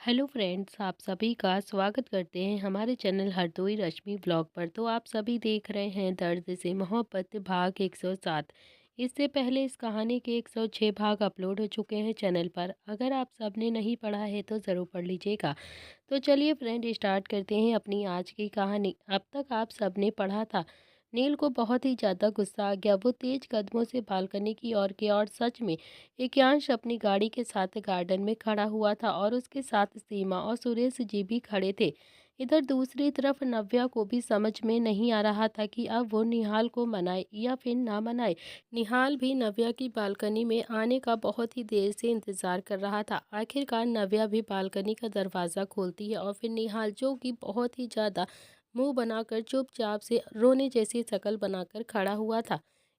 Hello friends, आप सभी का स्वागत करते हैं हमारे चैनल हरदोई रश्मि ब्लॉग पर। तो आप सभी देख रहे हैं दर्द से मोहब्बत भाग 107। इससे पहले इस कहानी के 106 भाग अपलोड हो चुके हैं चैनल पर। अगर आप सबने नहीं पढ़ा है तो ज़रूर पढ़ लीजिएगा। तो चलिए फ्रेंड, स्टार्ट करते हैं अपनी आज की कहानी। अब तक आप सबने पढ़ा था, नील को बहुत ही ज़्यादा गुस्सा आ गया। वो तेज कदमों से बालकनी की ओर गया और सच में एक्यांश अपनी गाड़ी के साथ गार्डन में खड़ा हुआ था और उसके साथ सीमा और सुरेश जी भी खड़े थे। इधर दूसरी तरफ नव्या को भी समझ में नहीं आ रहा था कि अब वो निहाल को मनाए या फिर ना मनाए। निहाल भी नव्या की बालकनी में आने का बहुत ही देर से इंतजार कर रहा था। आखिरकार नव्या भी बालकनी का दरवाज़ा खोलती है और फिर निहाल, जो कि बहुत ही ज़्यादा मुंह बनाकर चुपचाप से रोने जैसी शक्ल बनाकर खड़ा हुआ था।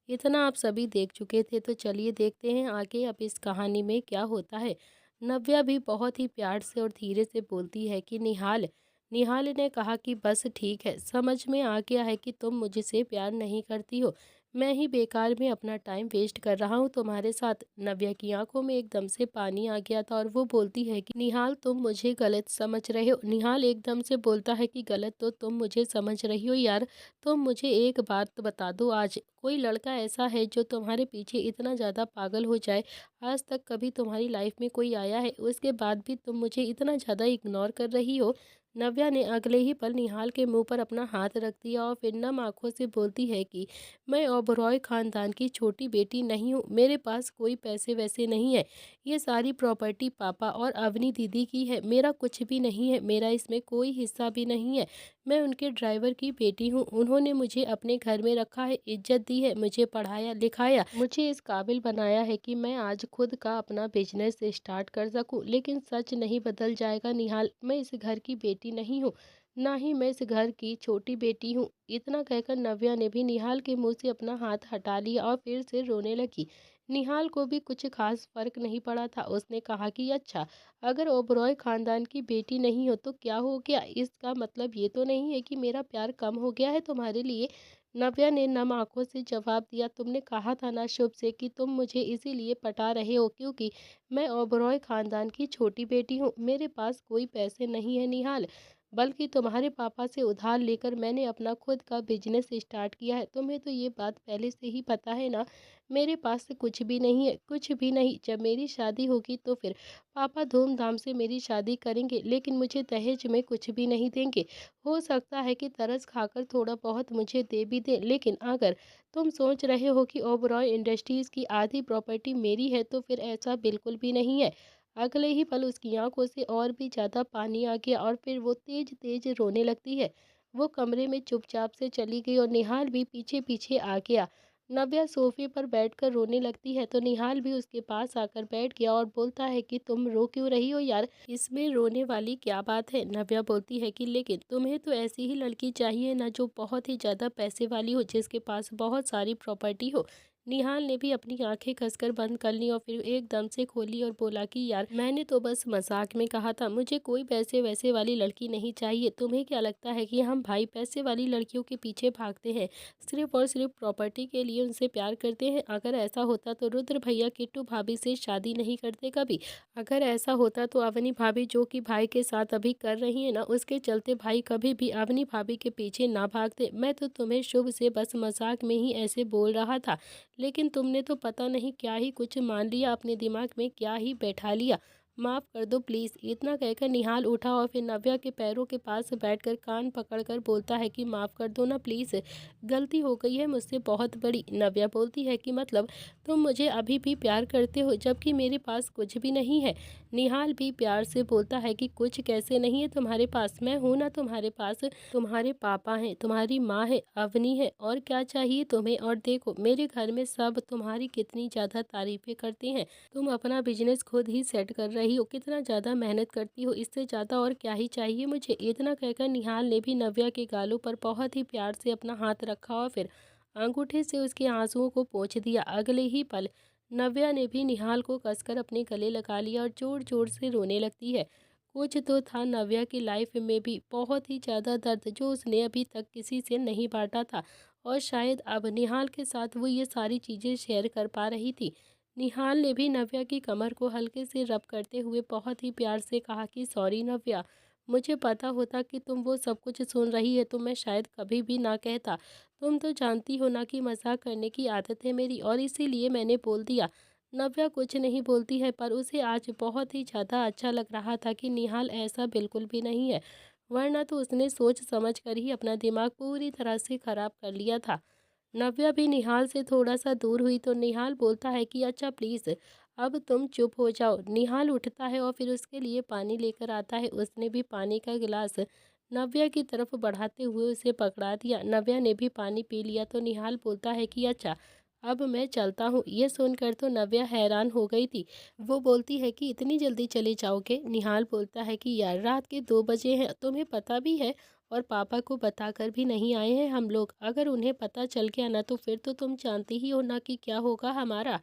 इतना आप सभी देख चुके थे, तो चलिए देखते हैं आगे अब इस कहानी में क्या होता है। नव्या भी बहुत ही प्यार से और धीरे से बोलती है कि निहाल। निहाल ने कहा कि बस ठीक है, समझ में आ गया है कि तुम मुझसे प्यार नहीं करती हो। मैं ही बेकार में अपना टाइम वेस्ट कर रहा हूँ तुम्हारे साथ। नव्या की आंखों में एकदम से पानी आ गया था और वो बोलती है कि निहाल, तुम मुझे गलत समझ रहे हो। निहाल एकदम से बोलता है कि गलत तो तुम मुझे समझ रही हो यार। तुम मुझे एक बात बता दो, आज कोई लड़का ऐसा है जो तुम्हारे पीछे इतना ज़्यादा पागल हो जाए? आज तक कभी तुम्हारी लाइफ में कोई आया है? उसके बाद भी तुम मुझे इतना ज़्यादा इग्नोर कर रही हो। नव्या ने अगले ही पल निहाल के मुंह पर अपना हाथ रख दिया और फिर नम आंखों से बोलती है कि मैं ओबरॉय खानदान की छोटी बेटी नहीं हूँ। मेरे पास कोई पैसे वैसे नहीं है। ये सारी प्रॉपर्टी पापा और अवनी दीदी की है। मेरा कुछ भी नहीं है। मेरा इसमें कोई हिस्सा भी नहीं है। मैं उनके ड्राइवर की बेटी हूँ। उन्होंने मुझे अपने घर में रखा है, इज्जत दी है, मुझे पढ़ाया लिखाया, मुझे इस काबिल बनाया है कि मैं आज खुद का अपना बिजनेस स्टार्ट कर सकूँ। लेकिन सच नहीं बदल जाएगा निहाल। मैं इस घर की बेटी नहीं हूँ, ना ही मैं इस घर की छोटी बेटी हूँ। इतना कहकर नव्या ने भी निहाल के मुंह से अपना हाथ हटा लिया और फिर से रोने लगी। निहाल को भी कुछ खास फर्क नहीं पड़ा था। उसने कहा कि अच्छा, अगर ओबरॉय खानदान की बेटी नहीं हो तो क्या हो गया? इसका मतलब ये तो नहीं है कि मेरा प्यार कम हो गया है तुम्हारे लिए। नव्या ने नम आंखों से जवाब दिया, तुमने कहा था ना शुभ से कि तुम मुझे इसीलिए पटा रहे हो क्योंकि मैं ओबरॉय खानदान की छोटी बेटी हूँ। मेरे पास कोई पैसे नहीं है निहाल, बल्कि तुम्हारे पापा से उधार लेकर मैंने अपना खुद का बिजनेस स्टार्ट किया है। तुम्हें तो ये बात पहले से ही पता है ना। मेरे पास कुछ भी नहीं है, कुछ भी नहीं। जब मेरी शादी होगी तो फिर पापा धूमधाम से मेरी शादी करेंगे, लेकिन मुझे दहेज में कुछ भी नहीं देंगे। हो सकता है कि तरस खाकर थोड़ा बहुत मुझे दे भी दें, लेकिन अगर तुम सोच रहे हो कि ओबरॉय इंडस्ट्रीज की आधी प्रॉपर्टी मेरी है तो फिर ऐसा बिल्कुल भी नहीं है। अगले ही पल उसकी आंखों से और भी ज़्यादा पानी आ गया और फिर वो तेज तेज रोने लगती है। वो कमरे में चुपचाप से चली गई और निहाल भी पीछे पीछे आ गया। नव्या सोफे पर बैठकर रोने लगती है तो निहाल भी उसके पास आकर बैठ गया और बोलता है कि तुम रो क्यों रही हो यार, इसमें रोने वाली क्या बात है? नव्या बोलती है कि लेकिन तुम्हें तो ऐसी ही लड़की चाहिए ना, जो बहुत ही ज़्यादा पैसे वाली हो, जिसके पास बहुत सारी प्रॉपर्टी हो। निहाल ने भी अपनी आंखें कसकर बंद कर ली और फिर एकदम से खोली और बोला कि यार, मैंने तो बस मजाक में कहा था, मुझे कोई पैसे वैसे वाली लड़की नहीं चाहिए। तुम्हें क्या लगता है कि हम भाई पैसे वाली लड़कियों के पीछे भागते हैं, सिर्फ और सिर्फ प्रॉपर्टी के लिए उनसे प्यार करते हैं? अगर ऐसा होता तो रुद्र भैया किट्टू भाभी से शादी नहीं करते कभी। अगर ऐसा होता तो अवनी भाभी, जो कि भाई के साथ अभी कर रही है ना, उसके चलते भाई कभी भी अवनी भाभी के पीछे ना भागते। मैं तो तुम्हें शुभ से बस मजाक में ही ऐसे बोल रहा था, लेकिन तुमने तो पता नहीं क्या ही कुछ मान लिया, अपने दिमाग में क्या ही बैठा लिया। माफ़ कर दो प्लीज़। इतना कहकर निहाल उठा और फिर नव्या के पैरों के पास बैठकर कान पकड़कर बोलता है कि माफ़ कर दो ना प्लीज़, गलती हो गई है मुझसे बहुत बड़ी। नव्या बोलती है कि मतलब तुम मुझे अभी भी प्यार करते हो जबकि मेरे पास कुछ भी नहीं है? निहाल भी प्यार से बोलता है कि कुछ कैसे नहीं है तुम्हारे पास? मैं हूँ ना तुम्हारे पास। तुम्हारे पापा हैं, तुम्हारी माँ है, अवनी है, और क्या चाहिए तुम्हें? और देखो, मेरे घर में सब तुम्हारी कितनी ज़्यादा तारीफ़ें करते हैं। तुम अपना बिजनेस खुद ही सेट कर रही हो, कितना ज़्यादा मेहनत करती हो, इससे ज़्यादा और क्या ही चाहिए मुझे? इतना कहकर निहाल ने भी नव्या के गालों पर बहुत ही प्यार से अपना हाथ रखा और फिर अंगूठे से उसके आंसुओं को पोंछ दिया। अगले ही पल नव्या ने भी निहाल को कसकर अपने गले लगा लिया और जोर जोर से रोने लगती है। कुछ तो था नव्या की लाइफ में भी बहुत ही ज़्यादा दर्द, जो उसने अभी तक किसी से नहीं बांटा था, और शायद अब निहाल के साथ वो ये सारी चीज़ें शेयर कर पा रही थी। निहाल ने भी नव्या की कमर को हल्के से रब करते हुए बहुत ही प्यार से कहा कि सॉरी नव्या, मुझे पता होता कि तुम वो सब कुछ सुन रही है तो मैं शायद कभी भी ना कहता। तुम तो जानती हो ना कि मजाक करने की आदत है मेरी, और इसीलिए मैंने बोल दिया। नव्या कुछ नहीं बोलती है, पर उसे आज बहुत ही ज़्यादा अच्छा लग रहा था कि निहाल ऐसा बिल्कुल भी नहीं है, वरना तो उसने सोच समझ कर ही अपना दिमाग पूरी तरह से खराब कर लिया था। नव्या भी निहाल से थोड़ा सा दूर हुई तो निहाल बोलता है कि अच्छा प्लीज़ अब तुम चुप हो जाओ। निहाल उठता है और फिर उसके लिए पानी लेकर आता है। उसने भी पानी का गिलास नव्या की तरफ बढ़ाते हुए उसे पकड़ा दिया। नव्या ने भी पानी पी लिया तो निहाल बोलता है कि अच्छा अब मैं चलता हूँ। ये सुनकर तो नव्या हैरान हो गई थी। वो बोलती है कि इतनी जल्दी चले जाओगे? निहाल बोलता है कि यार रात के 2 बजे हैं, तुम्हें पता भी है, और पापा को बताकर भी नहीं आए हैं हम लोग। अगर उन्हें पता चल गया ना तो फिर तो तुम जानती ही हो ना कि क्या होगा हमारा।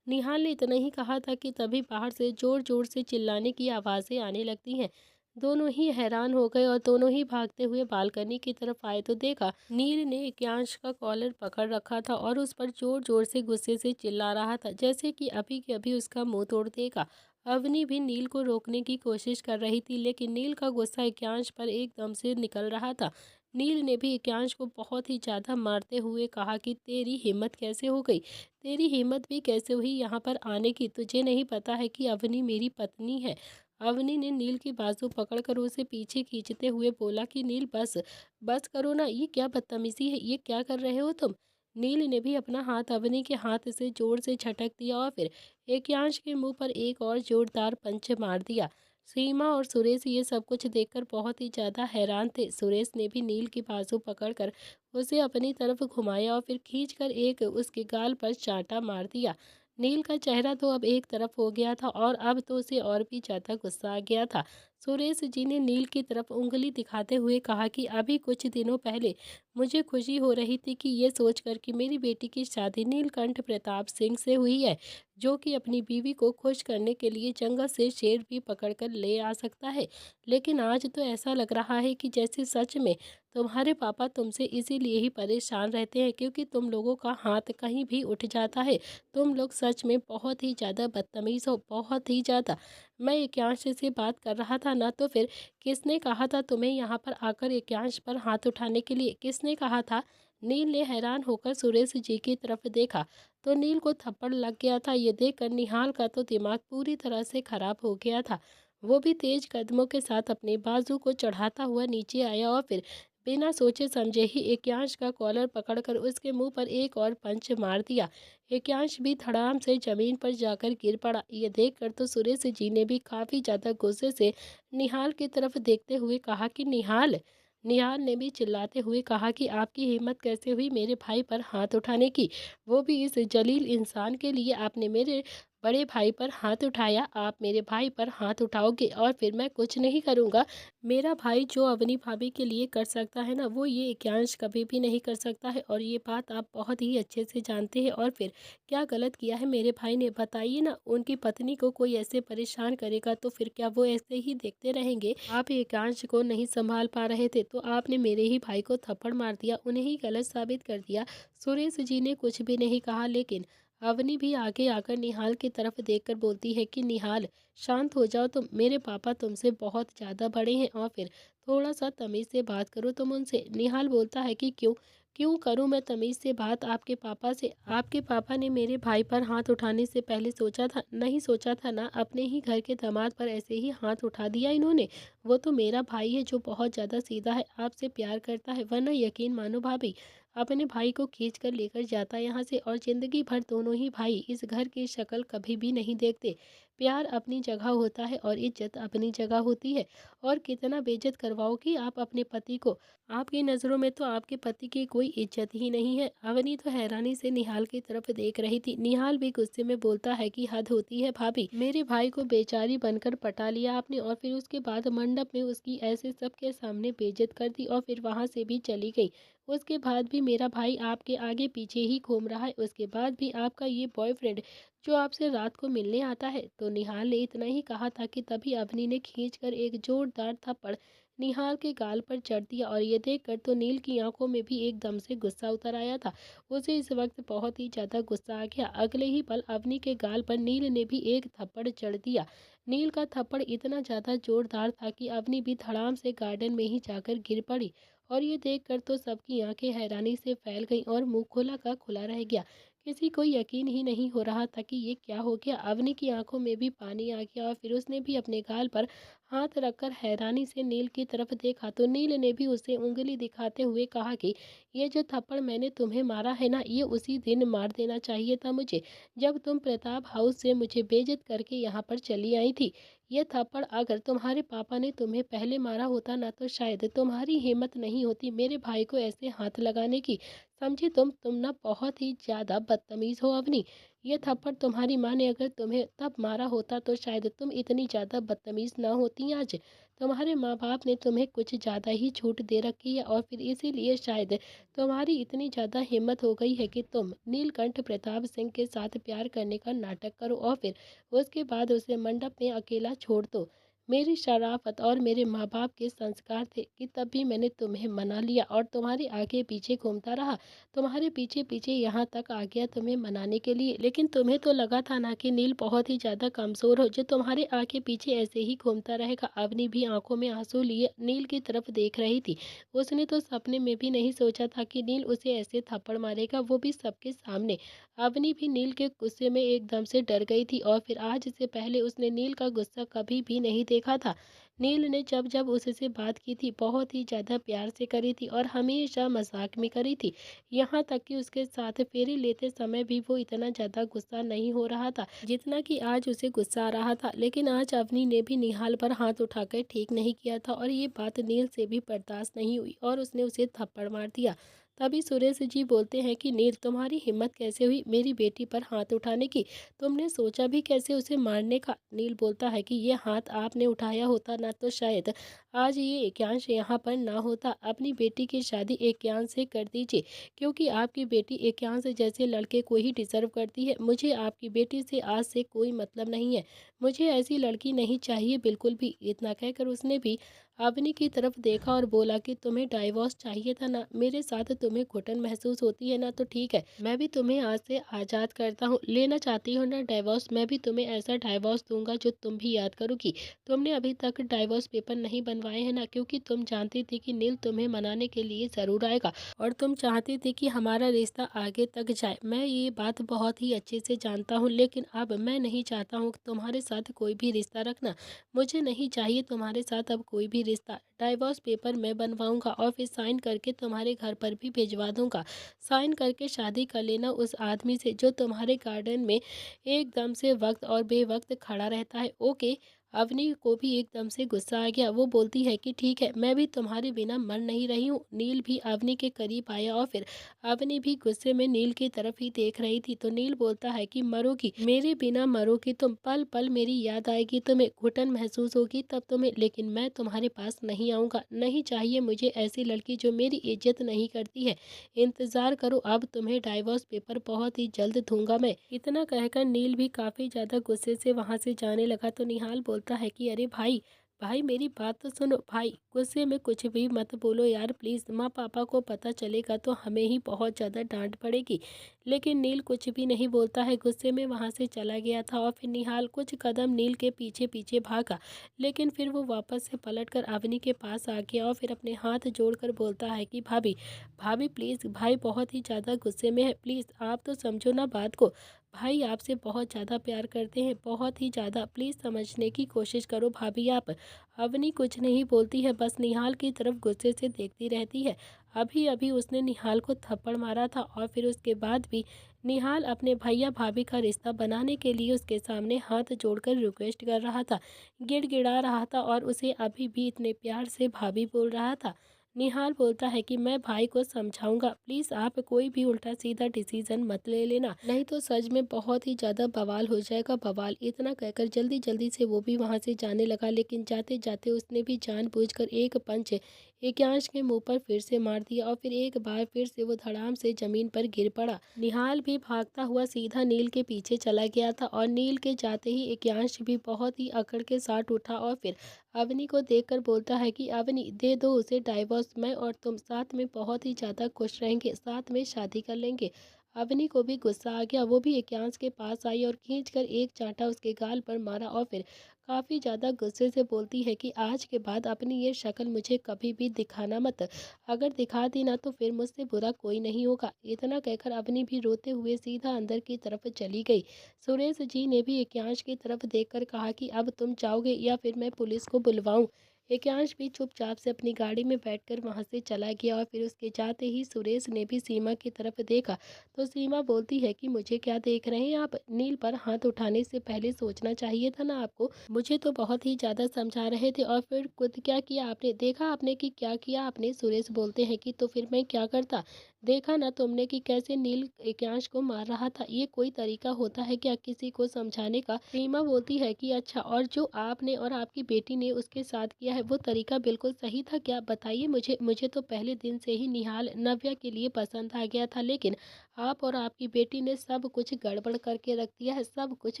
निहाल ने इतना ही कहा था कि तभी बाहर से जोर जोर से चिल्लाने की आवाज़ें आने लगती हैं। दोनों ही हैरान हो गए और दोनों ही भागते हुए बालकनी की तरफ आए तो देखा नील ने एक्यांश का कॉलर पकड़ रखा था और उस पर जोर जोर से गुस्से से चिल्ला रहा था, जैसे कि अभी के अभी उसका मुंह तोड़ देगा। अवनी भी नील को रोकने की कोशिश कर रही थी, लेकिन नील का गुस्सा एक्यांश पर एकदम से निकल रहा था। नील ने भी एक्यांश को बहुत ही ज़्यादा मारते हुए कहा कि तेरी हिम्मत कैसे हो गई? तेरी हिम्मत भी कैसे हुई यहाँ पर आने की? तुझे नहीं पता है कि अवनी मेरी पत्नी है? अवनी ने नील की बाजू पकड़कर उसे पीछे खींचते हुए बोला कि नील बस बस करो ना, ये क्या बदतमीजी है, ये क्या कर रहे हो तुम? नील ने भी अपना हाथ अवनी के हाथ से जोर से झटक दिया और फिर एक्यांश के मुंह पर एक और जोरदार पंच मार दिया। सीमा और सुरेश ये सब कुछ देखकर बहुत ही ज़्यादा हैरान थे। सुरेश ने भी नील की बाजू पकड़कर उसे अपनी तरफ घुमाया और फिर खींचकर एक उसके गाल पर चांटा मार दिया। नील का चेहरा तो अब एक तरफ हो गया था और अब तो उसे और भी ज़्यादा गुस्सा आ गया था। सुरेश जी ने नील की तरफ उंगली दिखाते हुए कहा कि अभी कुछ दिनों पहले मुझे खुशी हो रही थी कि ये सोचकर कि मेरी बेटी की शादी नीलकंठ प्रताप सिंह से हुई है, जो कि अपनी बीवी को खुश करने के लिए जंगल से शेर भी पकड़कर ले आ सकता है। लेकिन आज तो ऐसा लग रहा है कि जैसे सच में तुम्हारे पापा तुमसे इसीलिए ही परेशान रहते हैं क्योंकि तुम लोगों का हाथ कहीं भी उठ जाता है। तुम लोग सच में बहुत ही ज़्यादा बदतमीज़ हो, बहुत ही ज़्यादा। मैं एक्यांश से बात कर रहा था ना, तो फिर किसने कहा था तुम्हें यहाँ पर आकर एक्यांश पर हाथ उठाने के लिए? किसने कहा था? नील ने हैरान होकर सुरेश जी की तरफ देखा तो नील को थप्पड़ लग गया था। ये देखकर निहाल का तो दिमाग पूरी तरह से खराब हो गया था। वो भी तेज कदमों के साथ अपने बाजू को चढ़ाता हुआ नीचे आया और फिर बिना सोचे समझे ही एक्यांश का कॉलर पकड़कर उसके मुंह पर एक और पंच मार दिया। एक्यांश भी धड़ाम से जमीन पर जाकर गिर पड़ा। ये देखकर तो सुरेश जी ने भी काफी ज्यादा गुस्से से निहाल की तरफ देखते हुए कहा कि निहाल। निहाल ने भी चिल्लाते हुए कहा कि आपकी हिम्मत कैसे हुई मेरे भाई पर हाथ उठाने की? वो भी इस जलील इंसान के लिए आपने मेरे बड़े भाई पर हाथ उठाया। आप मेरे भाई पर हाथ उठाओगे और फिर मैं कुछ नहीं करूँगा? मेरा भाई जो अवनी भाभी के लिए कर सकता है ना, वो ये एक्यांश कभी भी नहीं कर सकता है, और ये बात आप बहुत ही अच्छे से जानते हैं। और फिर क्या गलत किया है मेरे भाई ने, बताइए ना? उनकी पत्नी को कोई ऐसे परेशान करेगा तो फिर क्या वो ऐसे ही देखते रहेंगे? आप एक्यांश को नहीं संभाल पा रहे थे तो आपने मेरे ही भाई को थप्पड़ मार दिया, उन्हें ही गलत साबित कर दिया। सुरेश जी ने कुछ भी नहीं कहा, लेकिन अवनी भी आगे आकर निहाल की तरफ देखकर बोलती है कि निहाल शांत हो जाओ तुम, मेरे पापा तुमसे बहुत ज़्यादा बड़े हैं और फिर थोड़ा सा तमीज़ से बात करो तुम उनसे। निहाल बोलता है कि क्यों क्यों करूं मैं तमीज़ से बात आपके पापा से? आपके पापा ने मेरे भाई पर हाथ उठाने से पहले सोचा था? नहीं सोचा था ना? अपने ही घर के दामाद पर ऐसे ही हाथ उठा दिया इन्होंने। वो तो मेरा भाई है जो बहुत ज़्यादा सीधा है, आपसे प्यार करता है, वरना यकीन मानो भाभी अपने भाई को खींच कर लेकर जाता यहाँ से और ज़िंदगी भर दोनों ही भाई इस घर की शक्ल कभी भी नहीं देखते। प्यार अपनी जगह होता है और इज्जत अपनी जगह होती है। और कितना बेइज्जत करवाओगी आप अपने पति को? आपकी नज़रों में तो आपके पति की कोई इज्जत ही नहीं है। अवनी तो हैरानी से निहाल की तरफ देख रही थी। निहाल भी गुस्से में बोलता है कि हद होती है भाभी, मेरे भाई को बेचारी बनकर पटा लिया आपने और फिर उसके बाद मंडप में उसकी ऐसे सबके सामने बेइज्जत कर दी और फिर वहां से भी चली गई। उसके बाद भी मेरा भाई आपके आगे पीछे ही घूम रहा है, उसके बाद भी आपका ये बॉयफ्रेंड जो आपसे रात को मिलने आता है। तो निहाल ने इतना ही कहा था कि तभी अवनी ने खींचकर एक जोरदार थप्पड़ निहाल के गाल पर चढ़ दिया और ये देखकर तो नील की आंखों में भी एकदम से गुस्सा उतर आया था। उसे इस वक्त बहुत ही ज्यादा गुस्सा आ गया। अगले ही पल अवनी के गाल पर नील ने भी एक थप्पड़ चढ़ दिया। नील का थप्पड़ इतना ज्यादा जोरदार था कि अवनी भी धड़ाम से गार्डन में ही जाकर गिर पड़ी। और ये देखकर तो सबकी आंखें हैरानी से फैल गईं और मुंह खुला का खुला रह गया। किसी को यकीन ही नहीं हो रहा था कि ये क्या हो गया। अवनी की आंखों में भी पानी आ गया और फिर उसने भी अपने गाल पर हाथ रखकर हैरानी से नील की तरफ देखा। तो नील ने भी उसे उंगली दिखाते हुए कहा कि ये जो थप्पड़ मैंने तुम्हें मारा है ना, ये उसी दिन मार देना चाहिए था मुझे, जब तुम प्रताप हाउस से मुझे बेइज्जत करके यहाँ पर चली आई थी। ये थप्पड़ अगर तुम्हारे पापा ने तुम्हें पहले मारा होता ना, तो शायद तुम्हारी हिम्मत नहीं होती मेरे भाई को ऐसे हाथ लगाने की। समझी तुम ना बहुत ही ज्यादा बदतमीज हो अवनी। ये थप्पड़ तुम्हारी माँ ने अगर तुम्हें तब मारा होता तो शायद तुम इतनी ज्यादा बदतमीज ना होती आज। तुम्हारे माँ बाप ने तुम्हें कुछ ज्यादा ही छूट दे रखी है और फिर इसीलिए शायद तुम्हारी इतनी ज्यादा हिम्मत हो गई है कि तुम नीलकंठ प्रताप सिंह के साथ प्यार करने का नाटक करो और फिर उसके बाद उसे मंडप में अकेला छोड़ दो। मेरी शराफत और मेरे माँ बाप के संस्कार थे कि तब भी मैंने तुम्हें मना लिया और तुम्हारे आगे पीछे घूमता रहा। तुम्हारे पीछे पीछे यहाँ तक आ गया तुम्हें मनाने के लिए। लेकिन तुम्हें तो लगा था ना कि नील बहुत ही ज्यादा कमजोर हो जो तुम्हारे आगे पीछे ऐसे ही घूमता रहेगा। अवनी भी आंखों में आंसू लिए नील की तरफ देख रही थी। उसने तो सपने में भी नहीं सोचा था कि नील उसे ऐसे थप्पड़ मारेगा, वो भी सबके सामने। अवनी भी नील के गुस्से में एकदम से डर गई थी और फिर आज से पहले उसने नील का गुस्सा कभी भी नहीं देखा था। नील ने जब जब उससे बात की थी बहुत ही ज्यादा प्यार से करी थी और हमेशा मजाक में करी थी। यहाँ तक कि उसके साथ फेरी लेते समय भी वो इतना ज्यादा गुस्सा नहीं हो रहा था जितना कि आज उसे गुस्सा आ रहा था। लेकिन आज अवनी ने भी निहाल पर हाथ उठाकर ठीक नहीं किया था और ये बात नील से भी बर्दाश्त नहीं हुई और उसने उसे थप्पड़ मार दिया। तभी सुरेश जी बोलते हैं कि नील तुम्हारी हिम्मत कैसे हुई मेरी बेटी पर हाथ उठाने की, तुमने सोचा भी कैसे उसे मारने का। नील बोलता है कि ये हाथ आपने उठाया होता ना तो शायद आज ये एकांश यहाँ पर ना होता। अपनी बेटी की शादी एकांश से कर दीजिए क्योंकि आपकी बेटी एकांश जैसे लड़के को ही डिजर्व करती है। मुझे आपकी बेटी से आज से कोई मतलब नहीं है, मुझे ऐसी लड़की नहीं चाहिए बिल्कुल भी। इतना कहकर उसने भी अवनी की तरफ देखा और बोला कि तुम्हें डाइवोर्स चाहिए था ना, मेरे साथ तुम्हें घुटन महसूस होती है ना, तो ठीक है मैं भी तुम्हें आज से आज़ाद करता हूँ। लेना चाहती हो ना डाइवोर्स, मैं भी तुम्हें ऐसा डाइवोर्स दूंगा जो तुम भी याद करोगी। तुमने अभी तक डाइवोर्स पेपर नहीं बनवाए हैं ना, क्योंकि तुम जानती थी कि नील तुम्हें मनाने के लिए ज़रूर आएगा और तुम चाहती थी कि हमारा रिश्ता आगे तक जाए। मैं ये बात बहुत ही अच्छे से जानता हूँ, लेकिन अब मैं नहीं चाहता हूँ तुम्हारे साथ कोई भी रिश्ता रखना। मुझे नहीं चाहिए तुम्हारे साथ अब कोई भी रिश्ता। डाइवोर्स पेपर मैं बनवाऊंगा और फिर साइन करके तुम्हारे घर पर भी भिजवा दूंगा। साइन करके शादी कर लेना उस आदमी से जो तुम्हारे गार्डन में एकदम से वक्त और बेवक्त खड़ा रहता है। ओके। अवनी को भी एकदम से गुस्सा आ गया। वो बोलती है कि ठीक है मैं भी तुम्हारे बिना मर नहीं रही हूँ। नील भी अवनी के करीब आया और फिर अवनी भी गुस्से में नील की तरफ ही देख रही थी। तो नील बोलता है कि मरोगी मेरे बिना, मरोगी तुम, पल पल मेरी याद आएगी, तुम्हें घुटन महसूस होगी तब तुम्हें, लेकिन मैं तुम्हारे पास नहीं आऊँगा। नहीं चाहिए मुझे ऐसी लड़की जो मेरी इज्जत नहीं करती है। इंतजार करो, अब तुम्हें डाइवोर्स पेपर बहुत ही जल्द दूंगा मैं। इतना कहकर नील भी काफी ज्यादा गुस्से से वहां से जाने लगा। तो निहाल बोलता है कि अरे भाई, भाई मेरी बात तो सुनो भाई, गुस्से में कुछ भी मत बोलो यार प्लीज, माँ पापा को पता चलेगा तो हमें ही बहुत ज्यादा डांट पड़ेगी। लेकिन नील कुछ भी नहीं बोलता है, गुस्से में वहां से चला गया था और फिर निहाल कुछ कदम नील के पीछे पीछे भागा। लेकिन फिर वो वापस से पलटकर अवनी के पास आ गया और फिर अपने हाथ जोड़कर बोलता है कि भाभी, भाभी प्लीज, भाई बहुत ही ज्यादा गुस्से में है, प्लीज आप तो समझो ना बात को। भाई आपसे बहुत ज़्यादा प्यार करते हैं, बहुत ही ज़्यादा, प्लीज़ समझने की कोशिश करो भाभी आप। अवनी कुछ नहीं बोलती है, बस निहाल की तरफ गुस्से से देखती रहती है। अभी अभी उसने निहाल को थप्पड़ मारा था और फिर उसके बाद भी निहाल अपने भैया भाभी का रिश्ता बनाने के लिए उसके सामने हाथ जोड़कर रिक्वेस्ट कर रहा था, गिड़गिड़ा रहा था और उसे अभी भी इतने प्यार से भाभी बोल रहा था। निहाल बोलता है कि मैं भाई को समझाऊंगा, प्लीज़ आप कोई भी उल्टा सीधा डिसीजन मत ले लेना, नहीं तो सच में बहुत ही ज़्यादा बवाल हो जाएगा बवाल। इतना कहकर जल्दी जल्दी से वो भी वहाँ से जाने लगा, लेकिन जाते जाते उसने भी जानबूझकर एक पंच एकांश के मुंह पर फिर से मार दिया और फिर एक बार फिर से वो धड़ाम से जमीन पर गिर पड़ा। निहाल भी भागता हुआ सीधा नील के पीछे चला गया था और नील के जाते ही एकांश भी बहुत ही अकड़ के साथ उठा और फिर अवनी को देखकर बोलता है कि अवनी दे दो उसे डाइवोर्स, मैं और तुम साथ में बहुत ही ज़्यादा खुश रहेंगे, साथ में शादी कर लेंगे। अवनी को भी गुस्सा आ गया, वो भी एकांश के पास आई और खींचकर एक चांटा उसके गाल पर मारा और फिर काफ़ी ज़्यादा गुस्से से बोलती है कि आज के बाद अपनी ये शक्ल मुझे कभी भी दिखाना मत, अगर दिखा दी ना तो फिर मुझसे बुरा कोई नहीं होगा। इतना कहकर अवनी भी रोते हुए सीधा अंदर की तरफ चली गई। सुरेश जी ने भी एकांश की तरफ देखकर कहा कि अब तुम जाओगे या फिर मैं पुलिस को बुलवाऊं। एकांश भी चुपचाप से अपनी गाड़ी में बैठकर वहां से चला गया और फिर उसके जाते ही सुरेश ने भी सीमा की तरफ देखा तो सीमा बोलती है कि मुझे क्या देख रहे हैं आप, नील पर हाथ उठाने से पहले सोचना चाहिए था ना आपको, मुझे तो बहुत ही ज़्यादा समझा रहे थे और फिर खुद क्या किया आपने, देखा आपने कि क्या किया आपने। सुरेश बोलते हैं कि तो फिर मैं क्या करता, देखा ना तुमने कि कैसे नील एकांश को मार रहा था, ये कोई तरीका होता है क्या किसी को समझाने का। सीमा बोलती है कि अच्छा, और जो आपने और आपकी बेटी ने उसके साथ किया है वो तरीका बिल्कुल सही था क्या, बताइए मुझे। मुझे तो पहले दिन से ही निहाल नव्या के लिए पसंद आ गया था, लेकिन आप और आपकी बेटी ने सब कुछ गड़बड़ करके रख दिया है, सब कुछ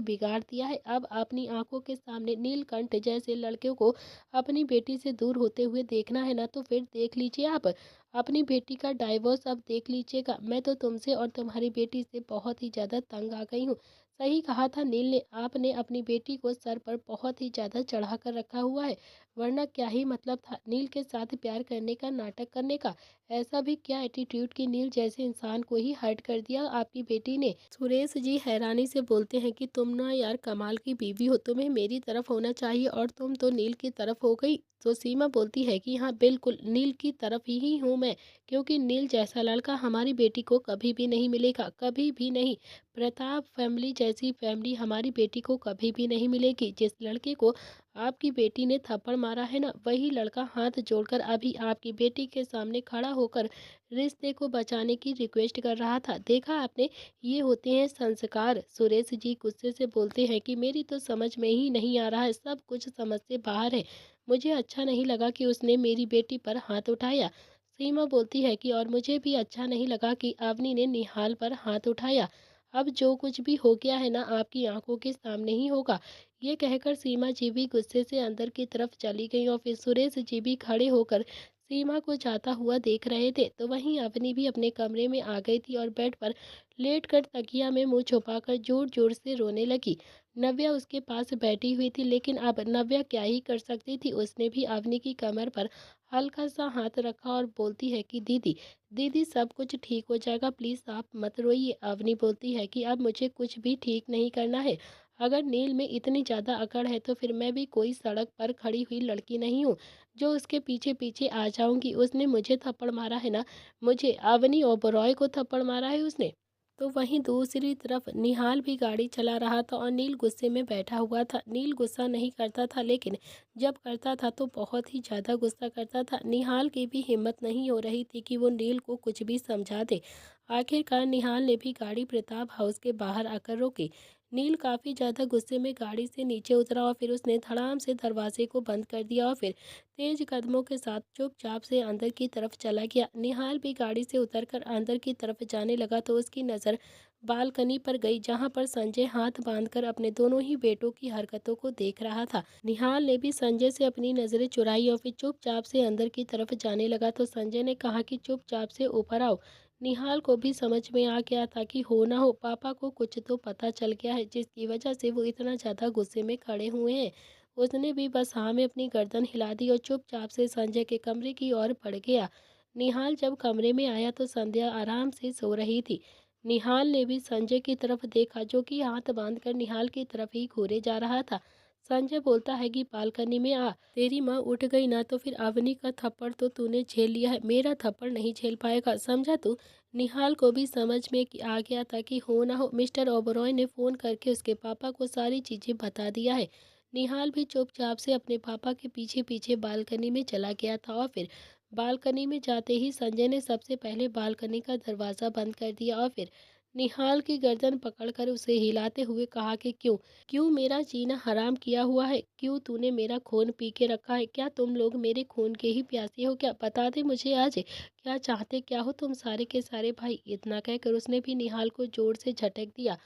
बिगाड़ दिया है। अब अपनी आंखों के सामने नीलकंठ जैसे लड़के को अपनी बेटी से दूर होते हुए देखना है ना तो फिर देख लीजिए आप अपनी बेटी का डाइवोर्स अब देख लीजिएगा। मैं तो तुमसे और तुम्हारी बेटी से बहुत ही ज़्यादा तंग आ गई हूँ। सही कहा था नील ने, आपने अपनी बेटी को सर पर बहुत ही ज़्यादा चढ़ा कर रखा हुआ है, वरना क्या ही मतलब था नील के साथ प्यार करने का, नाटक करने का। ऐसा भी क्या एटीट्यूड की नील जैसे इंसान को ही हर्ट कर दिया आपकी बेटी ने। सुरेश जी हैरानी से बोलते हैं कि तुम ना यार कमाल की बीवी हो, तुम्हें मेरी तरफ होना चाहिए और तुम तो नील की तरफ हो गई। तो सीमा बोलती है कि हाँ बिल्कुल नील की तरफ ही हूँ मैं, क्योंकि नील जैसा लड़का हमारी बेटी को कभी भी नहीं मिलेगा, कभी भी नहीं। प्रताप फैमिली जैसी फैमिली हमारी बेटी को कभी भी नहीं मिलेगी। जिस लड़के को आपकी बेटी ने थप्पड़ मारा है ना, वही लड़का हाथ जोड़कर अभी आपकी बेटी के सामने खड़ा होकर रिश्ते को बचाने की रिक्वेस्ट कर रहा था। देखा आपने, ये होते हैं संस्कार। सुरेश जी गुस्से से बोलते हैं कि मेरी तो समझ में ही नहीं आ रहा है, सब कुछ समझ से बाहर है। मुझे अच्छा नहीं लगा कि उसने मेरी बेटी पर हाथ उठाया। सीमा बोलती है कि और मुझे भी अच्छा नहीं लगा कि अवनी ने निहाल पर हाथ उठाया। अब जो कुछ भी हो गया है ना आपकी आंखों के सामने ही होगा। ये कहकर सीमा जी भी गुस्से से अंदर की तरफ चली गई और फिर सुरेश जी भी खड़े होकर सीमा को जाता हुआ देख रहे थे। तो वहीं अवनी भी अपने कमरे में आ गई थी और बेड पर लेटकर तकिया में मुंह छुपाकर जोर जोर से रोने लगी। नव्या उसके पास बैठी हुई थी, लेकिन अब नव्या क्या ही कर सकती थी। उसने भी अवनी की कमर पर हल्का सा हाथ रखा और बोलती है कि दीदी, दीदी सब कुछ ठीक हो जाएगा, प्लीज़ आप मत रोइए। अवनी बोलती है कि अब मुझे कुछ भी ठीक नहीं करना है। अगर नील में इतनी ज़्यादा अकड़ है तो फिर मैं भी कोई सड़क पर खड़ी हुई लड़की नहीं हूँ जो उसके पीछे पीछे आ जाऊंगी। उसने मुझे थप्पड़ मारा है ना, मुझे अवनी ओबरॉय को थप्पड़ मारा है उसने। तो वहीं दूसरी तरफ निहाल भी गाड़ी चला रहा था और नील गुस्से में बैठा हुआ था। नील गुस्सा नहीं करता था, लेकिन जब करता था तो बहुत ही ज़्यादा गुस्सा करता था। निहाल की भी हिम्मत नहीं हो रही थी कि वो नील को कुछ भी समझा दे। आखिरकार निहाल ने भी गाड़ी प्रताप हाउस के बाहर आकर रोकी। नील काफ़ी ज़्यादा गुस्से में गाड़ी से नीचे उतरा और फिर उसने धड़ाम से दरवाजे को बंद कर दिया और फिर तेज कदमों के साथ चुपचाप से अंदर की तरफ चला गया। निहाल भी गाड़ी से उतरकर अंदर की तरफ जाने लगा तो उसकी नज़र बालकनी पर गई, जहां पर संजय हाथ बांधकर अपने दोनों ही बेटों की हरकतों को देख रहा था। निहाल ने भी संजय से अपनी नज़रें चुराई और फिर चुपचाप से अंदर की तरफ जाने लगा तो संजय ने कहा कि चुपचाप से ऊपर आओ। निहाल को भी समझ में आ गया था कि हो ना हो पापा को कुछ तो पता चल गया है, जिसकी वजह से वो इतना ज़्यादा गुस्से में खड़े हुए हैं। उसने भी बस हाँ में अपनी गर्दन हिला दी और चुपचाप से संजय के कमरे की ओर बढ़ गया। निहाल जब कमरे में आया तो संध्या आराम से सो रही थी। निहाल ने भी संजय की तरफ देखा, जो कि हाथ बांधकर निहाल की तरफ ही घूरे जा रहा था। संजय बोलता है कि बालकनी में आ, तेरी माँ उठ गई ना तो फिर अवनी का थप्पड़ तो तूने झेल लिया है, मेरा थप्पड़ नहीं झेल पाएगा, समझा तू। निहाल को भी समझ में आ गया था कि हो ना हो मिस्टर ओबरॉय ने फ़ोन करके उसके पापा को सारी चीज़ें बता दिया है। निहाल भी चुपचाप से अपने पापा के पीछे पीछे बालकनी में चला गया था और फिर बालकनी में जाते ही संजय ने सबसे पहले बालकनी का दरवाज़ा बंद कर दिया और फिर निहाल की गर्दन पकड़कर उसे हिलाते हुए कहा कि क्यों क्यों मेरा जीना हराम किया हुआ है? क्यों तूने मेरा खून पी के रखा है? क्या तुम लोग मेरे खून के ही प्यासे हो क्या? बता दे मुझे आज, क्या चाहते क्या हो तुम सारे के सारे भाई? इतना कहकर उसने भी निहाल को जोर से झटक दिया।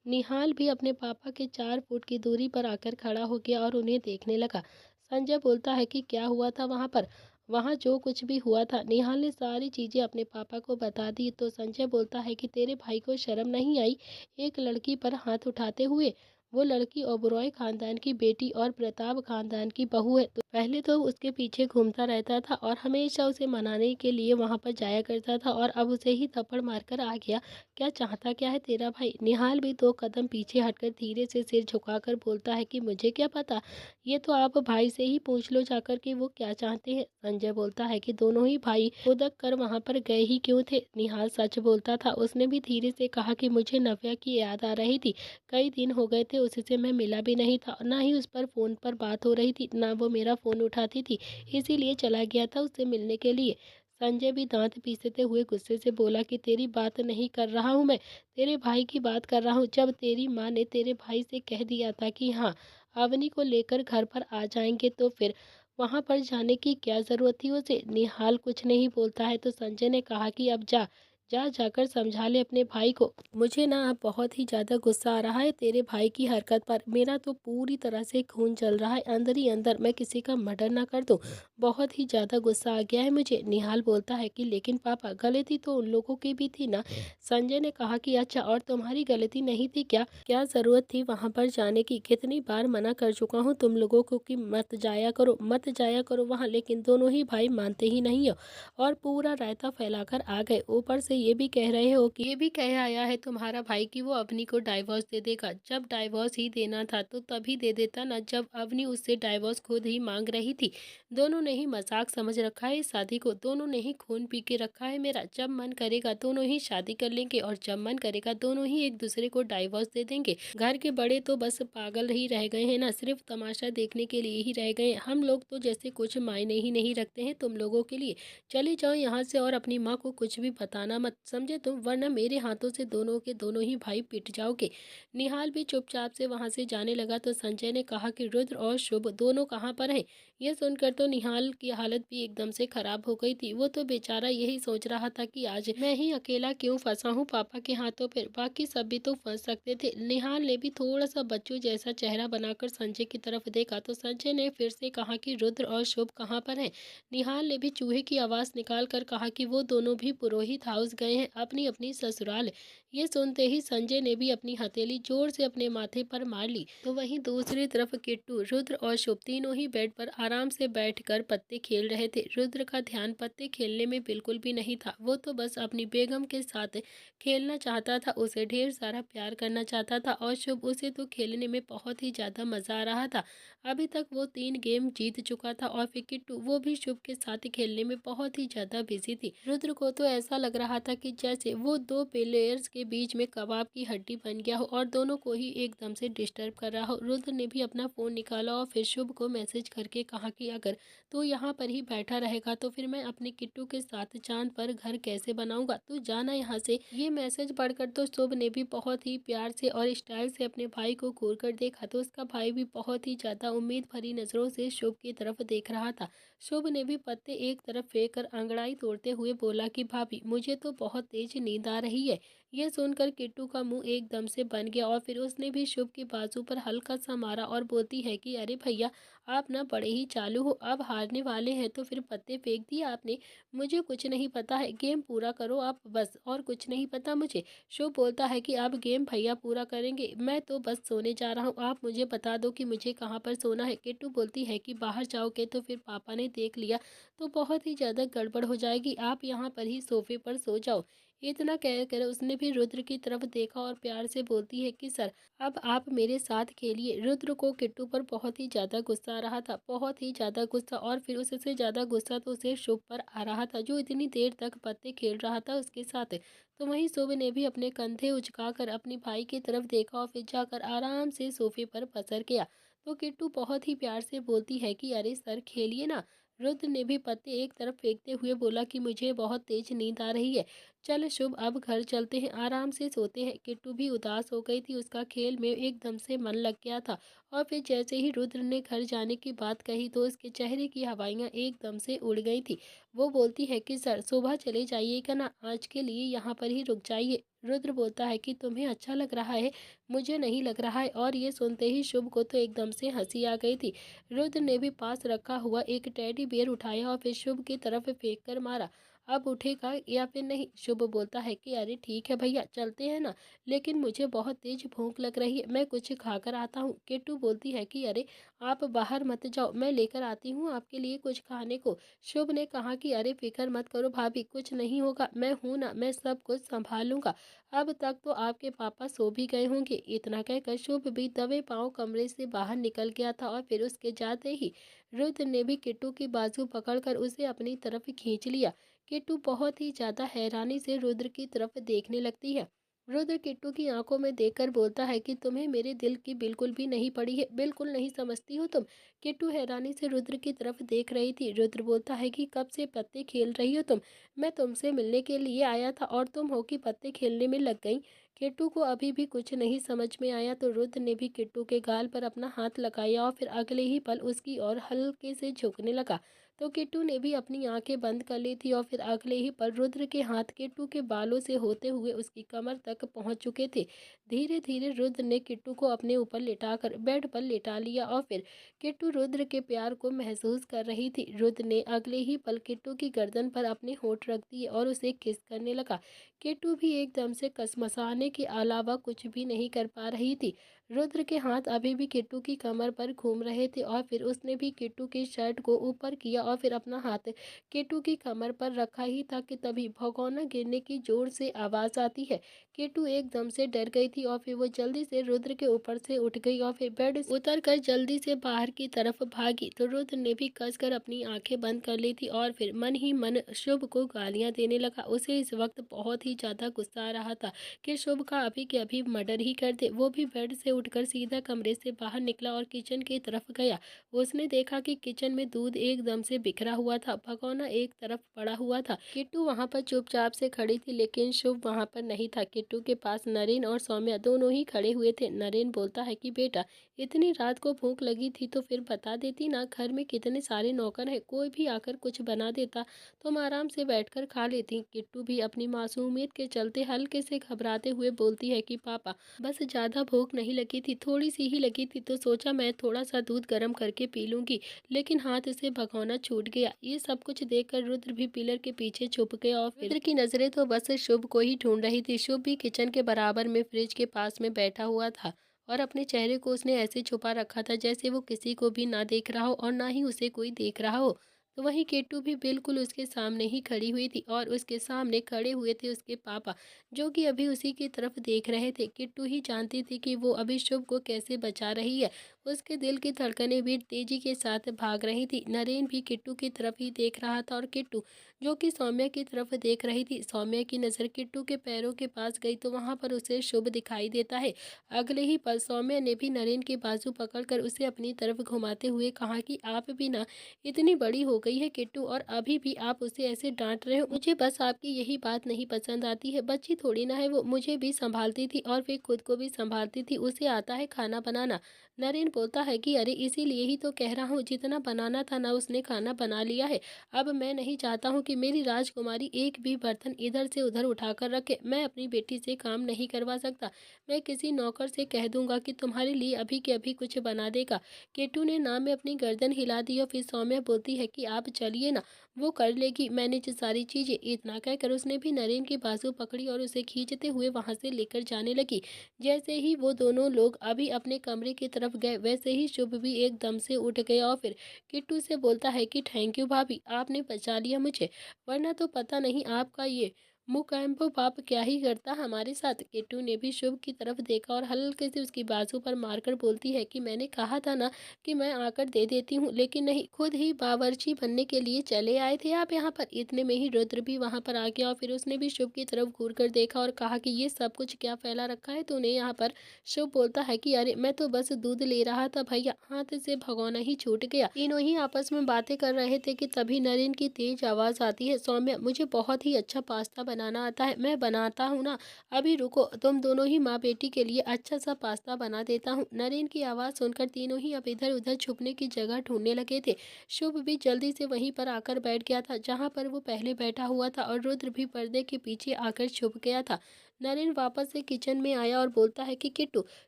निहाल भी अपने पापा के 4 फुट की दूरी पर आकर खड़ा हो गया और उन्हें देखने लगा। संजय बोलता है कि क्या हुआ था वहाँ पर? वहाँ जो कुछ भी हुआ था, निहाल ने सारी चीज़ें अपने पापा को बता दी। तो संजय बोलता है कि तेरे भाई को शर्म नहीं आई एक लड़की पर हाथ उठाते हुए? वो लड़की ओबरॉय खानदान की बेटी और प्रताप खानदान की बहू है। तो पहले तो उसके पीछे घूमता रहता था और हमेशा उसे मनाने के लिए वहाँ पर जाया करता था और अब उसे ही थप्पड़ मारकर आ गया। क्या चाहता क्या है तेरा भाई? निहाल भी 2 कदम पीछे हटकर धीरे से सिर झुकाकर बोलता है कि मुझे क्या पता, ये तो आप भाई से ही पूछ लो जाकर कि वो क्या चाहते हैं। संजय बोलता है कि दोनों ही भाई खुदक कर वहां पर गए ही क्यों थे? निहाल सच बोलता था। उसने भी धीरे से कहा कि मुझे नव्या की याद आ रही थी। कई दिन हो गए थे उससे मैं मिला भी नहीं था, ना ही उस पर फोन पर बात हो रही थी, ना वो मेरा फोन उठाती थी। इसीलिए चला गया था उससे मिलने के लिए। संजय भी दांत पीसते हुए गुस्से से बोला कि तेरी बात नहीं कर रहा हूँ मैं, तेरे भाई की बात कर रहा हूँ। जब तेरी माँ ने तेरे भाई से कह दिया था कि हाँ, अवनी को लेकर घर पर आ जाएंगे, तो फिर वहां पर जाने की क्या जरूरत थी उसे? निहाल कुछ नहीं बोलता है तो संजय ने कहा कि अब जा, जाकर समझा ले अपने भाई को। मुझे ना अब बहुत ही ज़्यादा गुस्सा आ रहा है तेरे भाई की हरकत पर। मेरा तो पूरी तरह से खून जल रहा है अंदर ही अंदर, मैं किसी का मर्डर ना कर दूं। बहुत ही ज़्यादा गुस्सा आ गया है मुझे। निहाल बोलता है कि लेकिन पापा, गलती तो उन लोगों की भी थी ना। संजय ने कहा कि अच्छा, और तुम्हारी गलती नहीं थी क्या? क्या ज़रूरत थी वहाँ पर जाने की? कितनी बार मना कर चुका हूँ तुम लोगों को कि मत जाया करो, मत जाया करो वहाँ, लेकिन दोनों ही भाई मानते ही नहीं हो और पूरा रायता फैलाकर आ गए। ऊपर से ये भी कह रहे हो कि ये भी कह आया है तुम्हारा भाई कि वो अवनी को डाइवोर्स दे देगा। जब डाइवोर्स ही देना था तो तभी दे देता ना, जब अवनी उससे डाइवोर्स खुद ही मांग रही थी। दोनों ने ही मजाक समझ रखा है इस शादी को, दोनों ने ही खून पी के रखा है मेरा। जब मन करेगा दोनों ही शादी कर लेंगे और जब मन करेगा दोनों ही एक दूसरे को डाइवोर्स दे देंगे। घर के बड़े तो बस पागल ही रह गए हैं ना, सिर्फ तमाशा देखने के लिए ही रह गए। हम लोग तो जैसे कुछ मायने ही नहीं रखते हैं तुम लोगों के लिए। चले जाओ यहाँ से और अपनी माँ को कुछ भी बताना मत, समझे तुम? वरना मेरे हाथों से दोनों के दोनों ही भाई पिट जाओगे। निहाल भी चुपचाप से वहां से जाने लगा तो संजय ने कहा कि रुद्र और शुभ दोनों कहाँ पर हैं? यह सुनकर तो निहाल की हालत भी एकदम से खराब हो गई थी। वो तो बेचारा यही सोच रहा था कि आज मैं ही अकेला क्यों फंसा हूँ पापा के हाथों पर, बाकी सब भी तो फंस सकते थे। निहाल ने भी थोड़ा सा बच्चों जैसा चेहरा बनाकर संजय की तरफ देखा तो संजय ने फिर से कहा कि रुद्र और शुभ कहाँ पर हैं? निहाल ने भी चूहे की आवाज़ निकाल कर कहा कि वो दोनों भी पुरोहित हाउस गए हैं अपनी अपनी ससुराल। ये सुनते ही संजय ने भी अपनी हथेली जोर से अपने माथे पर मार ली। तो वहीं दूसरी तरफ किट्टू, रुद्र और शुभ तीनों ही बेड पर आराम से बैठकर पत्ते खेल रहे थे। रुद्र का ध्यान पत्ते खेलने में बिल्कुल भी नहीं था, वो तो बस अपनी बेगम के साथ खेलना चाहता था, उसे ढेर सारा प्यार करना चाहता था और शुभ उसे तो खेलने में बहुत ही ज़्यादा मज़ा आ रहा था। अभी तक वो 3 गेम जीत चुका था और फिर किट्टू, वो भी शुभ के साथ खेलने में बहुत ही ज्यादा बिजी थी। रुद्र को तो ऐसा लग रहा था कि जैसे वो दो प्लेयर्स के बीच में कबाब की हड्डी बन गया हो और दोनों को ही एकदम से डिस्टर्ब कर रहा हो। रुद्र ने भी अपना फोन निकाला और फिर शुभ को मैसेज करके कहा कि अगर तू यहाँ पर ही बैठा रहेगा तो फिर मैं अपने किट्टू के साथ चांद पर घर कैसे बनाऊंगा, तू जाना यहाँ से। ये मैसेज पढ़कर तो शुभ ने भी बहुत ही प्यार से और स्टाइल से अपने भाई को घूर कर देखा तो उसका भाई भी बहुत ही ज्यादा उम्मीद भरी नजरों से शुभ की तरफ देख रहा था। शुभ ने भी पत्ते एक तरफ फेंक कर अंगड़ाई तोड़ते हुए बोला कि भाभी, मुझे तो बहुत तेज नींद आ रही है। यह सुनकर किट्टू का मुंह एकदम से बन गया और फिर उसने भी शुभ के बाजू पर हल्का सा मारा और बोलती है कि अरे भैया, आप ना बड़े ही चालू हो, अब हारने वाले हैं तो फिर पत्ते फेंक दिए आपने। मुझे कुछ नहीं पता है, गेम पूरा करो आप बस, और कुछ नहीं पता मुझे। शुभ बोलता है कि आप गेम भैया पूरा करेंगे, मैं तो बस सोने जा रहा हूँ, आप मुझे बता दो कि मुझे कहाँ पर सोना है। किट्टू बोलती है कि बाहर जाओगे तो फिर पापा ने देख लिया तो बहुत ही ज़्यादा गड़बड़ हो जाएगी, आप यहाँ पर ही सोफे पर सो जाओ। इतना कह कर उसने भी रुद्र की तरफ देखा और प्यार से बोलती है कि सर, अब आप मेरे साथ खेलिए। रुद्र को किट्टू पर बहुत ही ज़्यादा गुस्सा आ रहा था, बहुत ही ज़्यादा गुस्सा, और फिर उससे ज़्यादा गुस्सा तो उसे शुभ पर आ रहा था जो इतनी देर तक पत्ते खेल रहा था उसके साथ। तो वहीं शुभ ने भी अपने कंधे उचकाकर अपने भाई की तरफ देखा और फिर जाकर आराम से सोफे पर पसर गया। तो किट्टू बहुत ही प्यार से बोलती है कि अरे सर, खेलिए ना। रुद्र ने भी पत्ते एक तरफ फेंकते हुए बोला कि मुझे बहुत तेज नींद आ रही है। चल शुभ, अब घर चलते हैं, आराम से सोते हैं। किट्टू भी उदास हो गई थी, उसका खेल में एकदम से मन लग गया था। और फिर जैसे ही रुद्र ने घर जाने की बात कही तो उसके चेहरे की हवाइयाँ एकदम से उड़ गई थी। वो बोलती है कि सर सुबह चले जाइएगा ना, आज के लिए यहाँ पर ही रुक जाइए। रुद्र बोलता है कि तुम्हें अच्छा लग रहा है, मुझे नहीं लग रहा है। और ये सुनते ही शुभ को तो एकदम से हंसी आ गई थी। रुद्र ने भी पास रखा हुआ एक टेडी बियर उठाया और फिर शुभ की तरफ फेंक कर मारा। अब उठेगा या फिर नहीं? शुभ बोलता है कि अरे ठीक है भैया, चलते हैं ना, लेकिन मुझे बहुत तेज भूख लग रही है, मैं कुछ खाकर आता हूँ। किट्टू बोलती है कि अरे आप बाहर मत जाओ, मैं लेकर आती हूँ आपके लिए कुछ खाने को। शुभ ने कहा कि अरे फिक्र मत करो भाभी, कुछ नहीं होगा, मैं हूँ ना, मैं सब कुछ संभाल लूंगा। अब तक तो आपके पापा सो भी गए होंगे। इतना कहकर शुभ भी दबे पांव कमरे से बाहर निकल गया था और फिर उसके जाते ही रुद्र ने भी किट्टू की बाजू पकड़कर उसे अपनी तरफ खींच लिया। किट्टू बहुत ही ज्यादा हैरानी से रुद्र की तरफ देखने लगती है। रुद्र किट्टू की आंखों में देखकर बोलता है कि तुम्हें मेरे दिल की बिल्कुल भी नहीं पड़ी है, बिल्कुल नहीं समझती हो तुम। किट्टू हैरानी से रुद्र की तरफ देख रही थी। रुद्र बोलता है कि कब से पत्ते खेल रही हो तुम? मैं तुमसे मिलने के लिए आया था और तुम हो कि पत्ते खेलने में लग गई। किट्टू को अभी भी कुछ नहीं समझ में आया तो रुद्र ने भी किट्टू के गाल पर अपना हाथ लगाया और फिर अगले ही पल उसकी ओर हल्के से झुकने लगा। तो किट्टू ने भी अपनी आंखें बंद कर ली थी और फिर अगले ही पल रुद्र के हाथ किट्टू के बालों से होते हुए उसकी कमर तक पहुंच चुके थे। धीरे धीरे रुद्र ने किट्टू को अपने ऊपर लिटाकर बेड पर लिटा लिया और फिर किट्टू रुद्र के प्यार को महसूस कर रही थी। रुद्र ने अगले ही पल किट्टू की गर्दन पर अपने होंठ रख दिए और उसे किस करने लगा। किट्टू भी एकदम से कसमसाने के अलावा कुछ भी नहीं कर पा रही थी। रुद्र के हाथ अभी भी किट्टू की कमर पर घूम रहे थे और फिर उसने भी किट्टू की शर्ट को ऊपर किया और फिर अपना हाथ किट्टू की कमर पर रखा ही था कि तभी भगोना गिरने की जोर से आवाज आती है। किट्टू एकदम से डर गई थी और फिर वो जल्दी से रुद्र के ऊपर से उठ गई और फिर बेड से उतर कर जल्दी से बाहर की तरफ भागी। तो रुद्र ने भी कसकर अपनी आंखें बंद कर ली थी और फिर मन ही मन शुभ को गालियां देने लगा। उसे इस वक्त बहुत ही ज्यादा गुस्सा आ रहा था कि शुभ का अभी के अभी मर्डर ही कर दे। वो भी बेड से उठकर सीधा कमरे से बाहर निकला और किचन की तरफ गया। उसने देखा कि किचन में दूध एकदम से बिखरा हुआ था, भगोना एक तरफ पड़ा हुआ था। किट्टू वहां पर चुपचाप से खड़ी थी लेकिन शुभ वहां पर नहीं था। किट्टू के पास नरेन और सौम्या दोनों ही खड़े हुए थे। नरेन बोलता है कि बेटा, इतनी रात को भूख लगी थी तो फिर बता देती ना, घर में कितने सारे नौकर हैं, कोई भी आकर कुछ बना देता, तुम आराम से बैठकर खा लेती। किट्टू भी अपनी मासूमियत के चलते हल्के से घबराते हुए बोलती है कि पापा, बस ज़्यादा भूख नहीं लगी थी, थोड़ी सी ही लगी थी तो सोचा मैं थोड़ा सा दूध गर्म करके पी लूंगी, लेकिन हाथ से भगोना छूट गया। ये सब कुछ देखकर रुद्र भी पिलर के पीछे छुप गया और रुद्र की नजरें तो बस शुभ को ही ढूंढ रही थी। शुभ भी किचन के बराबर में फ्रिज के पास में बैठा हुआ था और अपने चेहरे को उसने ऐसे छुपा रखा था जैसे वो किसी को भी ना देख रहा हो और ना ही उसे कोई देख रहा हो। तो वहीं किट्टू भी बिल्कुल उसके सामने ही खड़ी हुई थी और उसके सामने खड़े हुए थे उसके पापा, जो कि अभी उसी की तरफ देख रहे थे। किट्टू ही जानती थी कि वो अभी शुभ को कैसे बचा रही है। उसके दिल की धड़कनें भी तेजी के साथ भाग रही थी। नरेन भी किट्टू की तरफ ही देख रहा था और किट्टू जो कि सौम्या की तरफ देख रही थी। सौम्या की नज़र किट्टू के पैरों के पास गई तो वहां पर उसे शुभ दिखाई देता है। अगले ही पल सौम्या ने भी नरेन की बाजू पकड़कर उसे अपनी तरफ घुमाते हुए कहा कि आप भी ना, इतनी बड़ी हो गई है किट्टू और अभी भी आप उसे ऐसे डांट रहे हो। मुझे बस आपकी यही बात नहीं पसंद आती है। बच्ची थोड़ी ना है वो, मुझे भी संभालती थी और फिर खुद को भी संभालती थी, उसे आता है खाना बनाना। नरेन बोलता है कि अरे इसीलिए ही तो कह रहा हूँ, जितना बनाना था ना उसने खाना बना लिया है। अब मैं नहीं चाहता हूँ कि मेरी राजकुमारी एक भी बर्तन इधर से उधर उठाकर रखे। मैं अपनी बेटी से काम नहीं करवा सकता। मैं किसी नौकर से कह दूंगा कि तुम्हारे लिए अभी के अभी कुछ बना देगा। किट्टू ने ना में अपनी गर्दन हिला दी और फिर सौम्या बोलती है कि आप चलिए ना, वो कर लेगी मैनेज सारी चीजें। इतना कहकर उसने भी नरेन की बाजू पकड़ी और उसे खींचते हुए वहां से लेकर जाने लगी। जैसे ही वो दोनों लोग अभी अपने कमरे की तरफ गए वैसे ही शुभ भी एकदम से उठ गया और फिर किट्टू से बोलता है कि थैंक यू भाभी, आपने बचा लिया मुझे, वरना तो पता नहीं आपका ये मुकैम्पो पाप क्या ही करता हमारे साथ। किट्टू ने भी शुभ की तरफ देखा और हल्के से उसकी बाजू पर मारकर बोलती है कि मैंने कहा था ना कि मैं आकर दे देती हूँ, लेकिन नहीं, खुद ही बावर्ची बनने के लिए चले आए थे आप यहाँ पर। इतने में ही रुद्र भी वहाँ पर आ गया और फिर उसने भी शुभ की तरफ घूर कर देखा और कहा कि ये सब कुछ क्या फैला रखा है तूने यहाँ पर। शुभ बोलता है कि अरे मैं तो बस दूध ले रहा था भैया, हाथ से भगोना ही छूट गया। तीनों ही आपस में बातें कर रहे थे कि तभी नरेन की तेज आवाज आती है, सौम्या मुझे बहुत ही अच्छा पास्ता बनाना आता है, मैं बनाता हूँ ना, अभी रुको, तुम दोनों ही माँ बेटी के लिए अच्छा सा पास्ता बना देता हूँ। नरेन की आवाज़ सुनकर तीनों ही अब इधर उधर छुपने की जगह ढूंढने लगे थे। शुभ भी जल्दी से वहीं पर आकर बैठ गया था जहाँ पर वो पहले बैठा हुआ था और रुद्र भी पर्दे के पीछे आकर छुप गया था। नरेन वापस से किचन में आया और बोलता है कि किट्टू,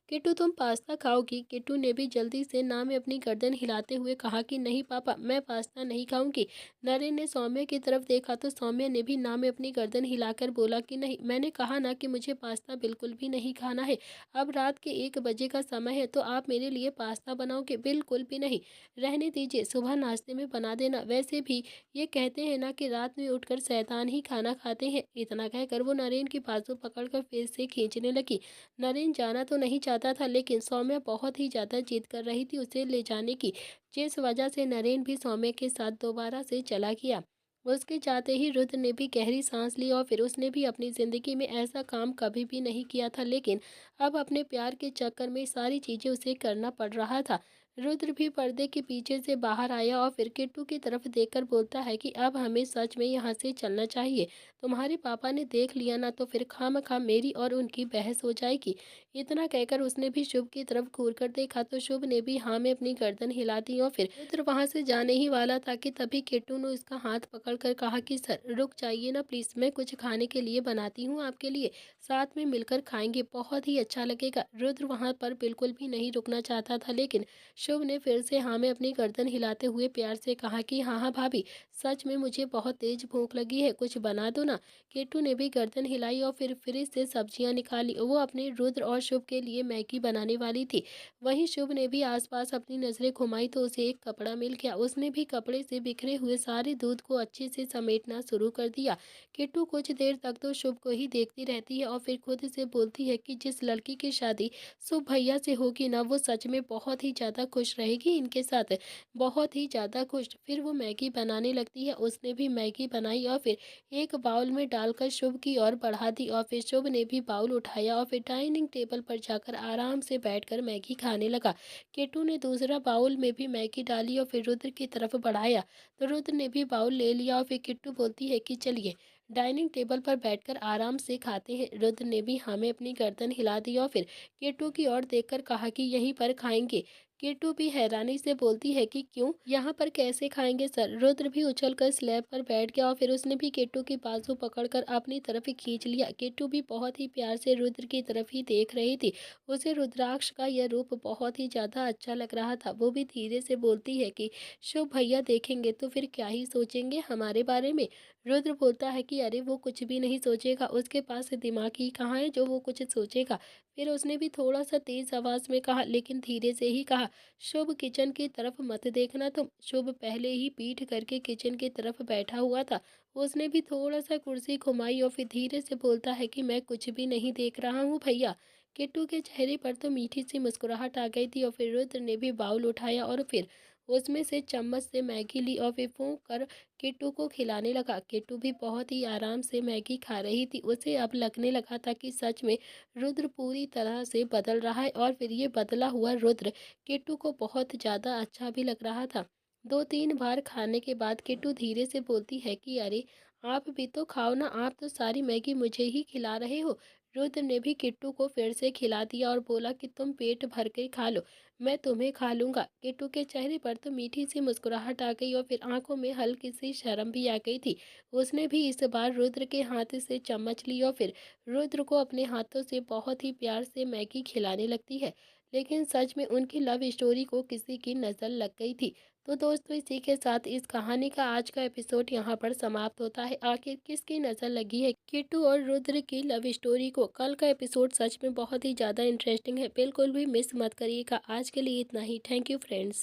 किट्टू तुम पास्ता खाओगी। किट्टू ने भी जल्दी से ना में अपनी गर्दन हिलाते हुए कहा कि नहीं पापा, मैं पास्ता नहीं खाऊंगी। नरेन ने सौम्या की तरफ देखा तो सौम्या ने भी ना में अपनी गर्दन हिलाकर बोला कि नहीं, मैंने कहा ना कि मुझे पास्ता बिल्कुल भी नहीं खाना है। अब रात के 1 बजे का समय है तो आप मेरे लिए पास्ता बनाओगे? बिल्कुल भी नहीं, रहने दीजिए, सुबह नाश्ते में बना देना। वैसे भी ये कहते हैं ना कि रात में उठकर शैतान ही खाना खाते हैं। इतना कहकर वो नरेन की बाजू पकड़कर फिर से खींचने लगी। नरेन जाना तो नहीं चाहता था, लेकिन सौम्या बहुत ही ज़्यादा जिद कर रही थी उसे ले जाने की, जिस वजह से नरेन भी सौम्या के साथ दोबारा से चला गया। उसके जाते ही रुद्र ने भी गहरी सांस ली और फिर उसने भी अपनी ज़िंदगी में ऐसा काम कभी भी नहीं किया था, लेकिन अब अपने प्यार के चक्कर में सारी चीज़ें उसे करना पड़ रहा था। रुद्र भी पर्दे के पीछे से बाहर आया और फिर किट्टू की तरफ देखकर बोलता है कि अब हमें सच में यहाँ से चलना चाहिए। तुम्हारे पापा ने देख लिया ना तो फिर खामखा मेरी और उनकी बहस हो जाएगी। इतना कहकर उसने भी शुभ की तरफ घूर कर देखा तो शुभ ने भी हाँ में अपनी गर्दन हिला दी और फिर रुद्र वहां से जाने ही वाला था कि तभी किट्टू ने उसका हाथ पकड़कर कहा कि सर रुक जाइए ना प्लीज, मैं कुछ खाने के लिए बनाती हूँ आपके लिए, साथ में मिलकर खाएंगे, बहुत ही अच्छा लगेगा। रुद्र वहां पर बिल्कुल भी नहीं रुकना चाहता था, लेकिन शुभ ने फिर से हाँ में अपनी गर्दन हिलाते हुए प्यार से कहा कि हाँ हाँ भाभी, सच में मुझे बहुत तेज भूख लगी है, कुछ बना दो ना। किट्टू ने भी गर्दन हिलाई और फिर फ्रिज से सब्जियां निकाली। वो अपने रुद्र और शुभ के लिए मैगी बनाने वाली थी। वहीं शुभ ने भी आसपास अपनी नजरें घुमाई तो उसे एक कपड़ा मिल गया। उसने भी कपड़े से बिखरे हुए सारे दूध को अच्छे से समेटना शुरू कर दिया। किट्टू कुछ देर तक तो शुभ को ही देखती रहती है और फिर खुद से बोलती है कि जिस लड़की की शादी शुभ भैया से होगी ना, वो सच में बहुत ही ज़्यादा खुश रहेगी इनके साथ, बहुत ही ज़्यादा खुश। फिर वो मैगी बनाने लगती है। उसने भी मैगी बनाई और फिर एक बाउल में डालकर शुभ की ओर बढ़ा दी और फिर शुभ ने भी बाउल उठाया और फिर डाइनिंग टेबल पर जाकर आराम से बैठकर मैगी खाने लगा। किट्टू ने दूसरा बाउल में भी मैगी डाली और फिर रुद्र की तरफ बढ़ाया तो रुद्र ने भी बाउल ले लिया और फिर किट्टू बोलती है कि चलिए डाइनिंग टेबल पर बैठकर आराम से खाते हैं। रुद्र ने भी हमें अपनी गर्दन हिला दी और फिर किट्टू की ओर देखकर कहा कि यहीं पर खाएंगे। किट्टू भी हैरानी से बोलती है कि क्यों, यहाँ पर कैसे खाएंगे सर। रुद्र भी उछलकर स्लैब पर बैठ गया और फिर उसने भी किट्टू की बाजू पकड़कर अपनी तरफ ही खींच लिया। किट्टू भी बहुत ही प्यार से रुद्र की तरफ ही देख रही थी। उसे रुद्राक्ष का यह रूप बहुत ही ज्यादा अच्छा लग रहा था। वो भी धीरे से बोलती है कि शुभ भैया देखेंगे तो फिर क्या ही सोचेंगे हमारे बारे में। रुद्र बोलता है कि अरे वो कुछ भी नहीं सोचेगा, उसके पास दिमाग ही कहाँ है जो वो कुछ सोचेगा। फिर उसने भी थोड़ा सा तेज आवाज में कहा, लेकिन धीरे से ही कहा, शुभ किचन की तरफ मत देखना तुम। शुभ पहले ही पीठ करके किचन की तरफ बैठा हुआ था। उसने भी थोड़ा सा कुर्सी घुमाई और फिर धीरे से बोलता है कि मैं कुछ भी नहीं देख रहा हूँ भैया। किट्टू के चेहरे पर तो मीठी सी मुस्कुराहट आ गई थी और फिर रुद्र ने भी बाउल उठाया और फिर उसमें से चम्मच से मैगी ली और फिर फूंक कर किट्टू को खिलाने लगा। किट्टू भी बहुत ही आराम से मैगी खा रही थी। उसे अब लगने लगा था कि सच में रुद्र पूरी तरह से बदल रहा है और फिर ये बदला हुआ रुद्र किट्टू को बहुत ज़्यादा अच्छा भी लग रहा था। 2-3 बार खाने के बाद किट्टू धीरे से बोलती है कि अरे आप भी तो खाओ ना, आप तो सारी मैगी मुझे ही खिला रहे हो। रुद्र ने भी किट्टू को फिर से खिला दिया और बोला कि तुम पेट भर के खा लो, मैं तुम्हें खा लूंगा। किट्टू के चेहरे पर तो मीठी सी मुस्कुराहट आ गई और फिर आंखों में हल्की सी शर्म भी आ गई थी। उसने भी इस बार रुद्र के हाथ से चम्मच ली और फिर रुद्र को अपने हाथों से बहुत ही प्यार से मैगी खिलाने लगती है। लेकिन सच में उनकी लव स्टोरी को किसी की नज़र लग गई थी। तो दोस्तों इसी के साथ इस कहानी का आज का एपिसोड यहाँ पर समाप्त होता है। आखिर किसकी नज़र लगी है किट्टू और रुद्र की लव स्टोरी को? कल का एपिसोड सच में बहुत ही ज़्यादा इंटरेस्टिंग है, बिल्कुल भी मिस मत करिएगा। आज के लिए इतना ही। Thank you friends.